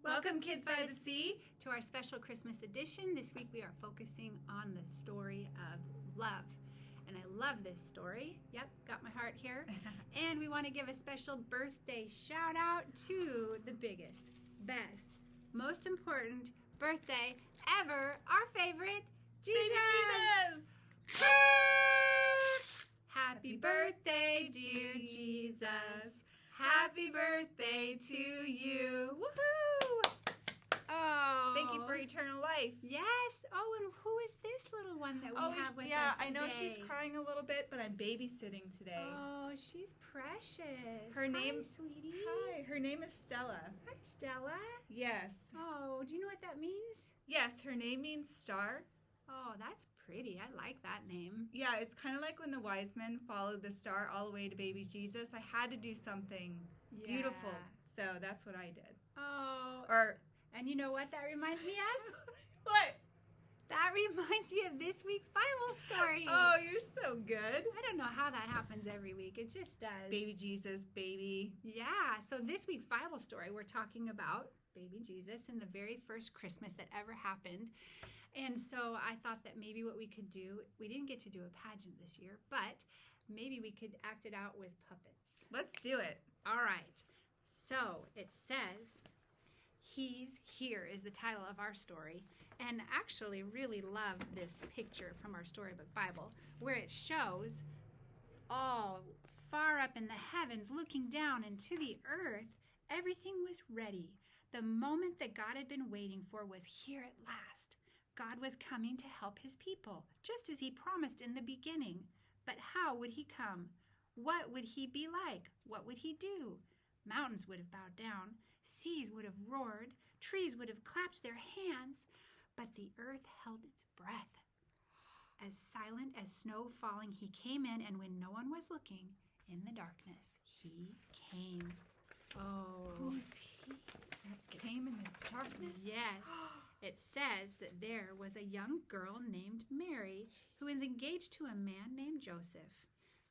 Welcome, Kids by the Sea, to our special Christmas edition. This week we are focusing on the story of love. And I love this story. Yep, got my heart here. And we want to give a special birthday shout out to the biggest, best, most important birthday ever, our favorite, Jesus! Happy birthday, dear Jesus. Happy birthday to you. Woohoo! Oh. Thank you for eternal life. Yes. Oh, and who is this little one that we have with us today? I know she's crying a little bit, but I'm babysitting today. Oh, she's precious. Her name, Hi, sweetie. Hi, her name is Stella. Hi, Stella. Yes. Oh, do you know what that means? Yes, her name means star. Oh, that's pretty. I like that name. Yeah, it's kind of like when the wise men followed the star all the way to baby Jesus. I had to do something beautiful, so that's what I did. Oh. And you know what that reminds me of? What? That reminds me of this week's Bible story. Oh, you're so good. I don't know how that happens every week. It just does. Baby Jesus, baby. Yeah, so this week's Bible story, we're talking about baby Jesus and the very first Christmas that ever happened. And so I thought that maybe what we could do, we didn't get to do a pageant this year, but maybe we could act it out with puppets. Let's do it. All right. So it says, He's Here is the title of our story. And actually really love this picture from our Storybook Bible where it shows all far up in the heavens looking down into the earth. Everything was ready. The moment that God had been waiting for was here at last. God was coming to help his people, just as he promised in the beginning. But how would he come? What would he be like? What would he do? Mountains would have bowed down, seas would have roared, trees would have clapped their hands, but the earth held its breath. As silent as snow falling, he came in, and when no one was looking, in the darkness, he came. Oh. Who's he that came in the darkness? Yes. It says that there was a young girl named Mary who was engaged to a man named Joseph.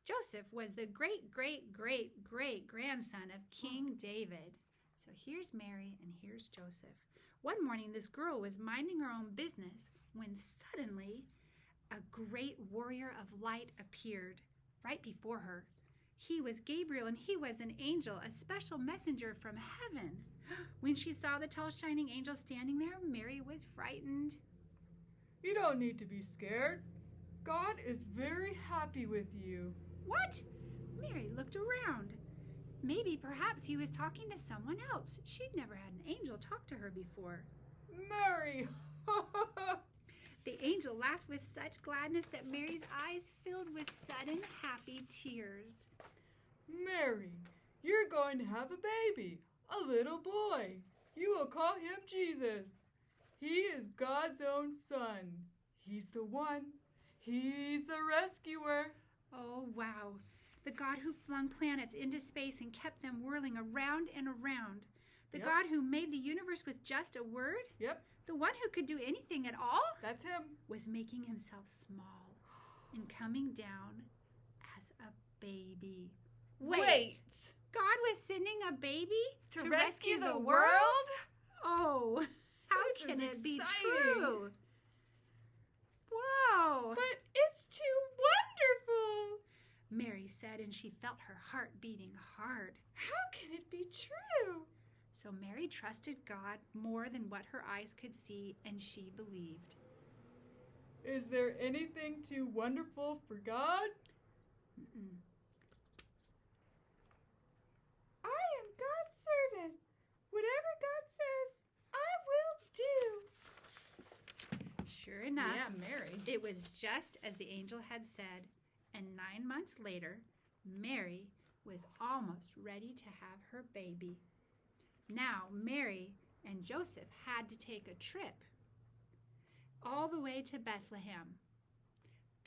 Joseph was the great-great-great-great-grandson of King David. So here's Mary and here's Joseph. One morning, this girl was minding her own business when suddenly a great warrior of light appeared right before her. He was Gabriel, and he was an angel, a special messenger from heaven. When she saw the tall, shining angel standing there, Mary was frightened. You don't need to be scared. God is very happy with you. What? Mary looked around. Maybe perhaps he was talking to someone else. She'd never had an angel talk to her before. Mary! The angel laughed with such gladness that Mary's eyes filled with sudden happy tears. Mary, you're going to have a baby, a little boy. You will call him Jesus. He is God's own son. He's the one. He's the rescuer. Oh, wow. The God who flung planets into space and kept them whirling around and around. The God who made the universe with just a word? Yep. The one who could do anything at all? That's him. Was making himself small and coming down as a baby. Wait! God was sending a baby to rescue the world? Oh, how can it be true? Wow! But it's too wonderful! Mary said, and she felt her heart beating hard. How can it be true? So Mary trusted God more than what her eyes could see, and she believed. Is there anything too wonderful for God? Mm-mm. I am God's servant. Whatever God says, I will do. Sure enough, Yeah, Mary. it was just as the angel had said, and 9 months later, Mary was almost ready to have her baby. Now, Mary and Joseph had to take a trip all the way to Bethlehem,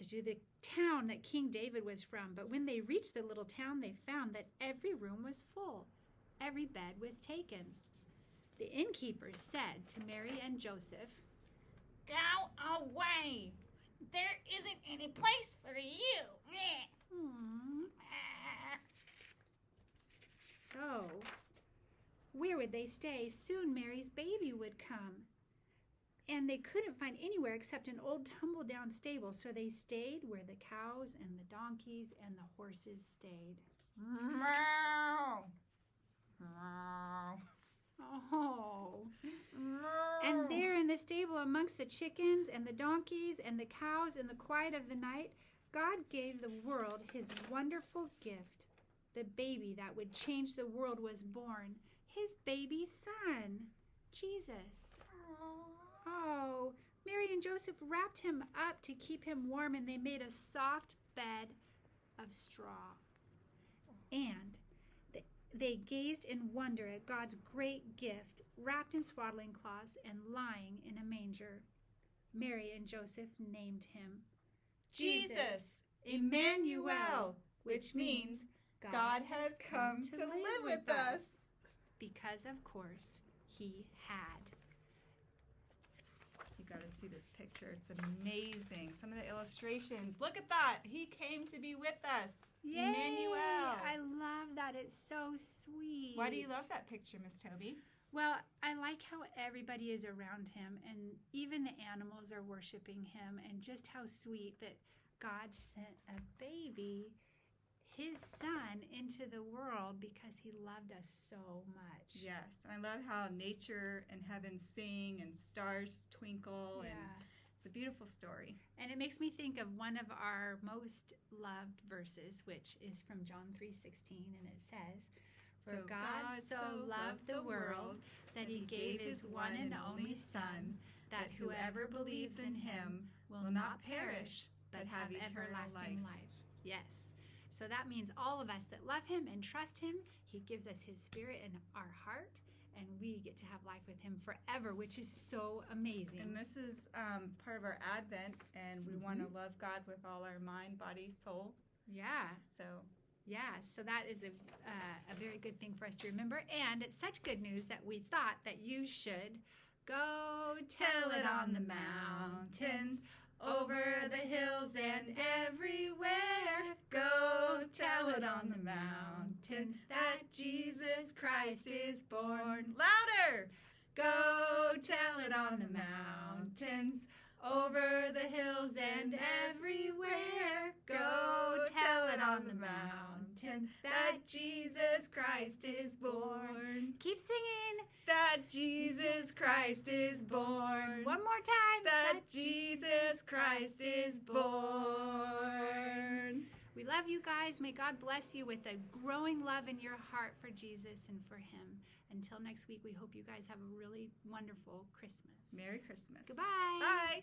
to the town that King David was from. But when they reached the little town, they found that every room was full. Every bed was taken. The innkeepers said to Mary and Joseph, "Go away. There isn't any place for you." "Hmm." So, Where would they stay? Soon Mary's baby would come. And they couldn't find anywhere except an old tumble-down stable, so they stayed where the cows and the donkeys and the horses stayed. Meow. Meow. Oh. Meow. And there in the stable amongst the chickens and the donkeys and the cows in the quiet of the night, God gave the world his wonderful gift. The baby that would change the world was born, his baby son, Jesus. Oh, Mary and Joseph wrapped him up to keep him warm, and they made a soft bed of straw. And they gazed in wonder at God's great gift, wrapped in swaddling cloths and lying in a manger. Mary and Joseph named him Jesus, Emmanuel, which means God has come to live with us. Because, of course, he had. You got to see this picture. It's amazing. Some of the illustrations. Look at that. He came to be with us. Yay! Emmanuel. I love that. It's so sweet. Why do you love that picture, Miss Toby? Well, I like how everybody is around him, and even the animals are worshiping him, and just how sweet that God sent a baby, his son, into the world because he loved us so much. Yes. And I love how nature and heaven sing and stars twinkle. Yeah. And it's a beautiful story. And it makes me think of one of our most loved verses, which is from John 3:16, and it says, "For God so loved the world that he gave his one and only Son, that whoever believes in him will not perish, but have everlasting life." Yes. So that means all of us that love him and trust him, he gives us his spirit in our heart, and we get to have life with him forever, which is so amazing. And this is part of our Advent, and we want to love God with all our mind, body, soul. Yeah. So So that is a very good thing for us to remember. And it's such good news that we thought that you should go tell it on the mountains, over the hills and everywhere. Go tell it on the mountains that Jesus Christ is born. louder. Go tell it on the mountains, over the hills and everywhere. Go tell it on the mountains that Jesus Christ is born. Keep singing. That Jesus Christ is born. One more time. That Jesus Christ is born. We love you guys. May God bless you with a growing love in your heart for Jesus and for him. Until next week, we hope you guys have a really wonderful Christmas. Merry Christmas. Goodbye. Bye.